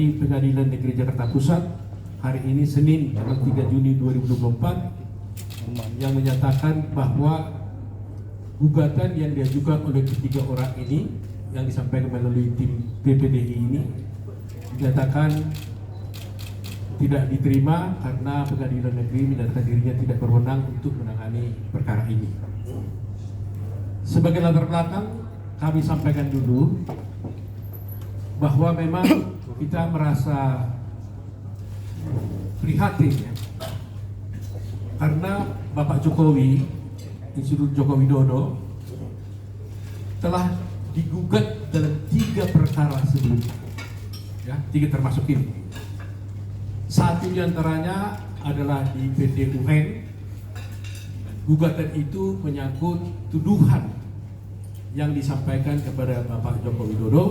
Pengadilan Negeri Jakarta Pusat hari ini Senin tanggal 3 Juni 2024 yang menyatakan bahwa gugatan yang diajukan oleh ketiga orang ini yang disampaikan melalui tim PPDI ini dinyatakan tidak diterima karena Pengadilan Negeri menyatakan dirinya tidak berwenang untuk menangani perkara ini. Sebagai latar belakang, kami sampaikan dulu bahwa memang kita merasa prihatin ya, karena Bapak Jokowi, Institut Joko Widodo telah digugat dalam 3 perkara sebelumnya, ya, 3 termasuk ini. Satu diantaranya adalah di PT UN. Gugatan itu menyangkut tuduhan yang disampaikan kepada Bapak Joko Widodo,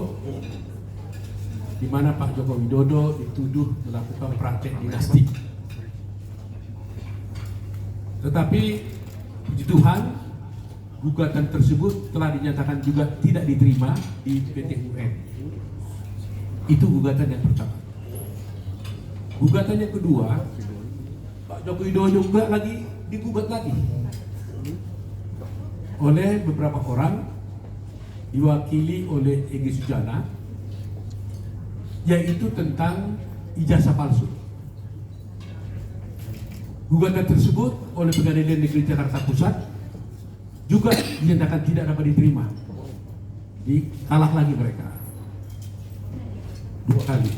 di mana Pak Joko Widodo dituduh melakukan praktek dinasti. Tetapi puji Tuhan, gugatan tersebut telah dinyatakan juga tidak diterima di PT UN. Itu gugatan yang pertama. Gugatan yang kedua, Pak Joko Widodo juga lagi digugat lagi oleh beberapa orang, diwakili oleh Egy Sujana, yaitu tentang ijazah palsu. Gugatan tersebut oleh Pengadilan Negeri Jakarta Pusat juga dinyatakan tidak dapat diterima. Kalah lagi mereka 2 kali.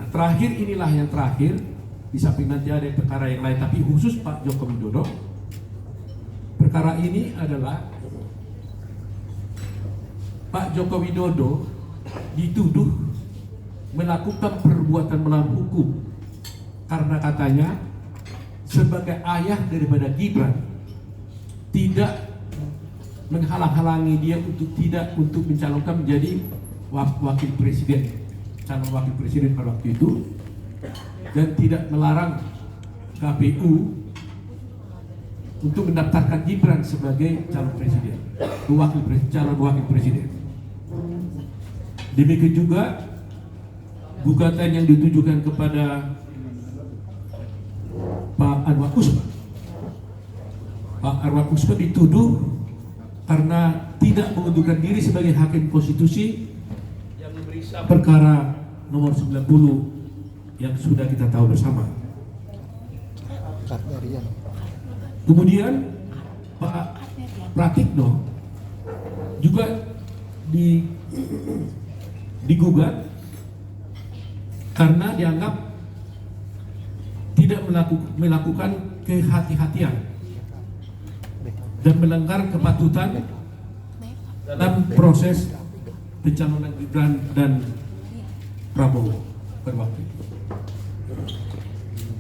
Nah, terakhir inilah yang terakhir, di samping nanti ada perkara yang lain, tapi khusus Pak Joko Widodo. Perkara ini adalah Pak Joko Widodo dituduh melakukan perbuatan melawan hukum karena katanya sebagai ayah daripada Gibran tidak menghalang-halangi dia untuk mencalonkan menjadi wakil presiden, calon wakil presiden pada waktu itu, dan tidak melarang KPU untuk mendaftarkan Gibran sebagai calon presiden, calon wakil presiden. Demikian juga gugatan yang ditujukan kepada Pak Anwar Usman. Pak Anwar Usman dituduh karena tidak mengundurkan diri sebagai hakim konstitusi yang memeriksa perkara nomor 90 yang sudah kita tahu bersama. Kemudian Pak Pratikno juga digugat karena dianggap tidak melakukan kehati-hatian dan melanggar kepatutan dalam proses pencalonan Gibran dan Prabowo pada waktu itu.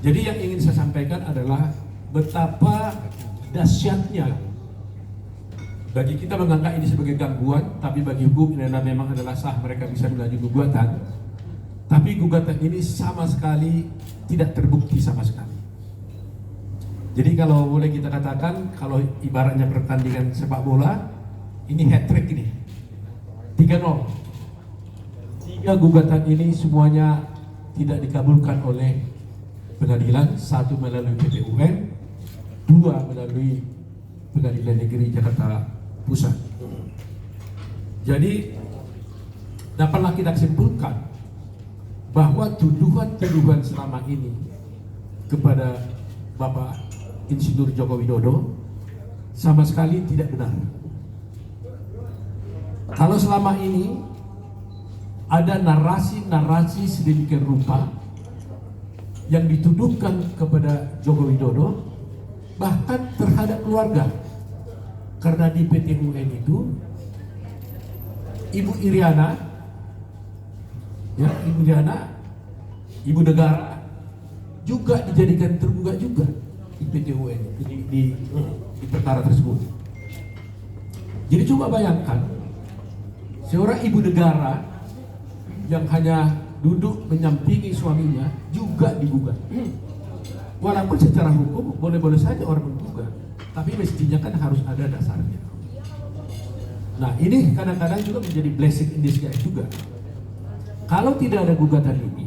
Jadi yang ingin saya sampaikan adalah betapa dahsyatnya bagi kita menganggap ini sebagai gangguan, tapi bagi hukum ini memang adalah sah, mereka bisa mengajukan gugatan. Tapi gugatan ini sama sekali tidak terbukti sama sekali. Jadi kalau boleh kita katakan, kalau ibaratnya pertandingan sepak bola, ini hat-trick ini 3-0. 3 gugatan ini semuanya tidak dikabulkan oleh pengadilan, 1 melalui PT UN, 2 melalui Pengadilan Negeri Jakarta Pusat. Jadi dapatlah kita simpulkan bahwa tuduhan-tuduhan selama ini kepada Bapak Insinyur Joko Widodo sama sekali tidak benar. Kalau selama ini ada narasi-narasi sedemikian rupa yang dituduhkan kepada Joko Widodo, bahkan terhadap keluarga, karena di PT UN itu Ibu Iriana, ya, Ibu Iriana, Ibu Negara juga dijadikan tergugat juga di PT UN di perkara tersebut. Jadi coba bayangkan seorang ibu negara yang hanya duduk menyampingi suaminya juga digugat. Walaupun secara hukum boleh-boleh saja orang menggugat, tapi mestinya kan harus ada dasarnya. Nah, ini kadang-kadang juga menjadi blessing in disguise juga. Kalau tidak ada gugatan ini,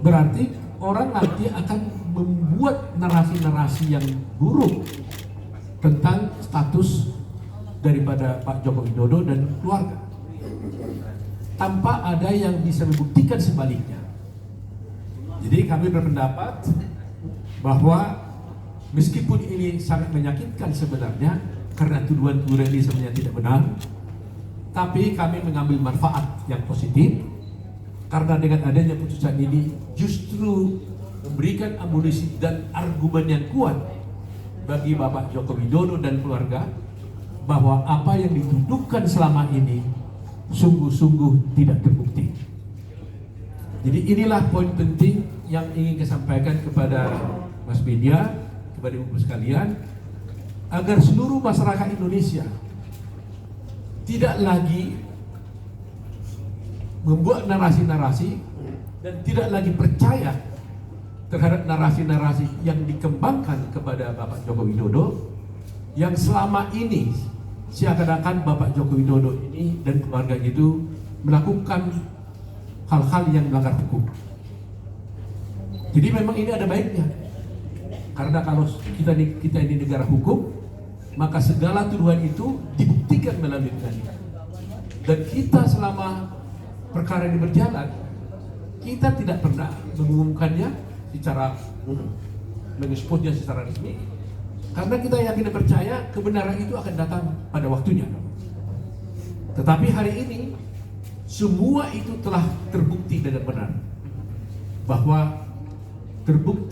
berarti orang nanti akan membuat narasi-narasi yang buruk tentang status daripada Pak Joko Widodo dan keluarga, tanpa ada yang bisa membuktikan sebaliknya. Jadi kami berpendapat bahwa meskipun ini sangat menyakitkan sebenarnya, karena tuduhan-tuduhan ini sebenarnya tidak benar, tapi kami mengambil manfaat yang positif, karena dengan adanya putusan ini justru memberikan amunisi dan argumen yang kuat bagi Bapak Joko Widodo dan keluarga, bahwa apa yang dituduhkan selama ini sungguh-sungguh tidak terbukti. Jadi inilah poin penting yang ingin saya sampaikan kepada Mas media, kepada ibu sekalian, agar seluruh masyarakat Indonesia tidak lagi membuat narasi-narasi dan tidak lagi percaya terhadap narasi-narasi yang dikembangkan kepada Bapak Joko Widodo, yang selama ini seakan-akan Bapak Joko Widodo ini dan keluarga itu melakukan hal-hal yang melanggar hukum. Jadi memang ini ada baiknya, karena kalau kita ini negara hukum, maka segala tuduhan itu dibuktikan melalui pengadilan. Dan kita selama perkara ini berjalan, kita tidak pernah mengumumkannya secara mengeksposnya secara resmi, karena kita yakin dan percaya kebenaran itu akan datang pada waktunya. Tetapi hari ini semua itu telah terbukti dengan benar, bahwa terbukti